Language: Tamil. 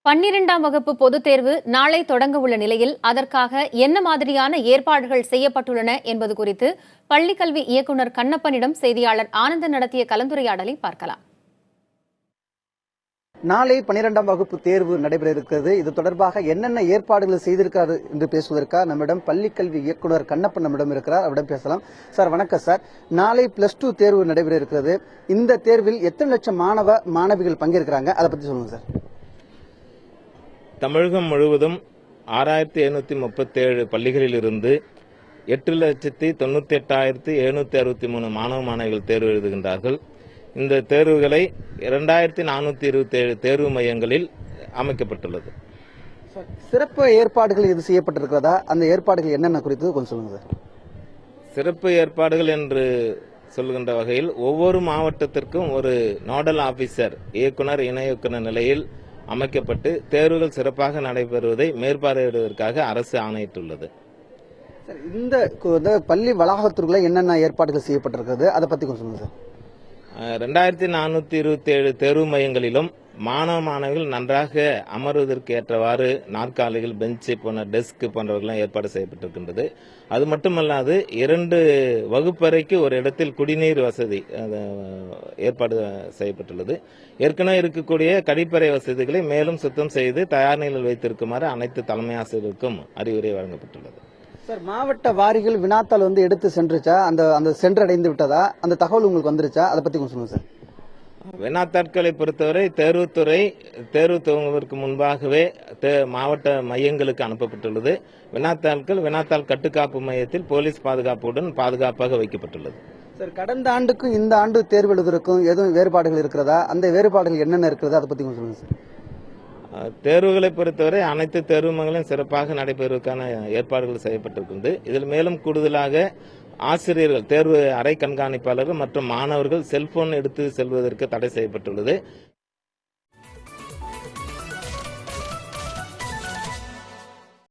12ஆம் வகுப்பு பொதுத் தேர்வு நாளை தொடங்க உள்ள நிலையில் அதற்காக என்ன மாதிரியான ஏற்பாடுகள் செய்யப்பட்டுள்ளன என்பது குறித்து பள்ளிக்கல்வி இயக்குநர் கண்ணப்பனிடம் செய்தியாளர் ஆனந்தன் நடத்திய கலந்துரையாடலை பார்க்கலாம். நாளை 12ஆம் வகுப்பு தேர்வு நடைபெற இருக்கிறது. இது தொடர்பாக என்னென்ன ஏற்பாடுகள் செய்திருக்கிறார் என்று பேசுவதற்காக நம்மிடம் பள்ளிக்கல்வி இயக்குநர் கண்ணப்பன் நம்மிடம் இருக்கிறார். அவரிடம் பேசலாம். சார் வணக்கம் சார். நாளை +2 தேர்வு நடைபெற இருக்கிறது. இந்த தேர்வில் எத்தனை லட்சம் மாணவிகள் பங்கேற்கிறாங்க, அதை பத்தி சொல்லுங்க சார். தமிழகம் முழுவதும் 6737 பள்ளிகளில் இருந்து 8,98,763 மாணவ மாணவிகள் தேர்வு எழுதுகின்றார்கள். இந்த தேர்வுகளை 2427 தேர்வு மையங்களில் அமைக்கப்பட்டுள்ளது. சிறப்பு ஏற்பாடுகள் இது செய்யப்பட்டிருக்கிறதா? அந்த ஏற்பாடுகள் என்னென்ன குறித்து கொஞ்சம் சொல்லுங்க சார். சிறப்பு ஏற்பாடுகள் என்று சொல்கின்ற வகையில் ஒவ்வொரு மாவட்டத்திற்கும் ஒரு நோடல் ஆபீசர், இயக்குனர், இணை இயக்குனர் நிலையில் அமைக்கப்பட்டு தேர்வுகள் சிறப்பாக நடைபெறுவதை மேற்பார்வையிடுவதற்காக அரசு ஆணையிட்டுள்ளது. இந்த பள்ளி வளாகத்திற்குள்ள என்னென்ன ஏற்பாடுகள் செய்யப்பட்டிருக்கிறது, அதை பத்தி கொஞ்சம் சொல்லுங்க சார். 2427 தேர்வு மையங்களிலும் மாணவ மாணவிகள் நன்றாக அமர்வதற்கு ஏற்றவாறு நாற்காலிகள், பெஞ்சு போன்ற டெஸ்க் போன்றவர்களாம் ஏற்பாடு செய்யப்பட்டிருக்கின்றது. அது மட்டுமல்லாது 2 வகுப்பறைக்கு ஒரு இடத்தில் குடிநீர் வசதி ஏற்பாடு செய்யப்பட்டுள்ளது. ஏற்கனவே இருக்கக்கூடிய கழிப்பறை வசதிகளை மேலும் சுத்தம் செய்து தயார் நிலையில் வைத்திருக்குமாறு அனைத்து தலைமை ஆசிரியருக்கும் அறிவுரை வழங்கப்பட்டுள்ளது. சார், மாவட்ட வாரிகள் வினாத்தாள் எடுத்து சென்றுச்சா, அந்த சென்றடைந்து விட்டதா, அந்த தகவல் உங்களுக்கு வந்துருச்சா, அதை பத்தி கொஞ்சம் சொல்லுங்க சார். வினாத்தாட்களை பொறுத்தவரை தேர்வுத்துறை தேர்வு துவங்குவதற்கு முன்பாகவே மாவட்ட மையங்களுக்கு அனுப்பப்பட்டுள்ளது. வினாத்தாள் கட்டுக்காப்பு மையத்தில் போலீஸ் பாதுகாப்புடன் பாதுகாப்பாக வைக்கப்பட்டுள்ளது. சார், கடந்த ஆண்டுக்கும் இந்த ஆண்டு தேர்வு எழுதுவதற்கும் எதுவும் வேறுபாடுகள் இருக்கிறதா? அந்த வேறுபாடுகள் என்னென்ன இருக்கிறதா, அதை பத்தி கொஞ்சம் சொல்லுங்க சார். தேர்வுகளை பொறுத்தவரை அனைத்து தேர்வு மையங்களும் சிறப்பாக நடைபெறுவதற்கான ஏற்பாடுகள் செய்யப்பட்டிருக்கிறது. இதில் மேலும் கூடுதலாக ஆசிரியர்கள், தேர்வு அறை கண்காணிப்பாளர்கள் மற்றும் மாணவர்கள் செல்போன் எடுத்து செல்வதற்கு தடை செய்யப்பட்டுள்ளது.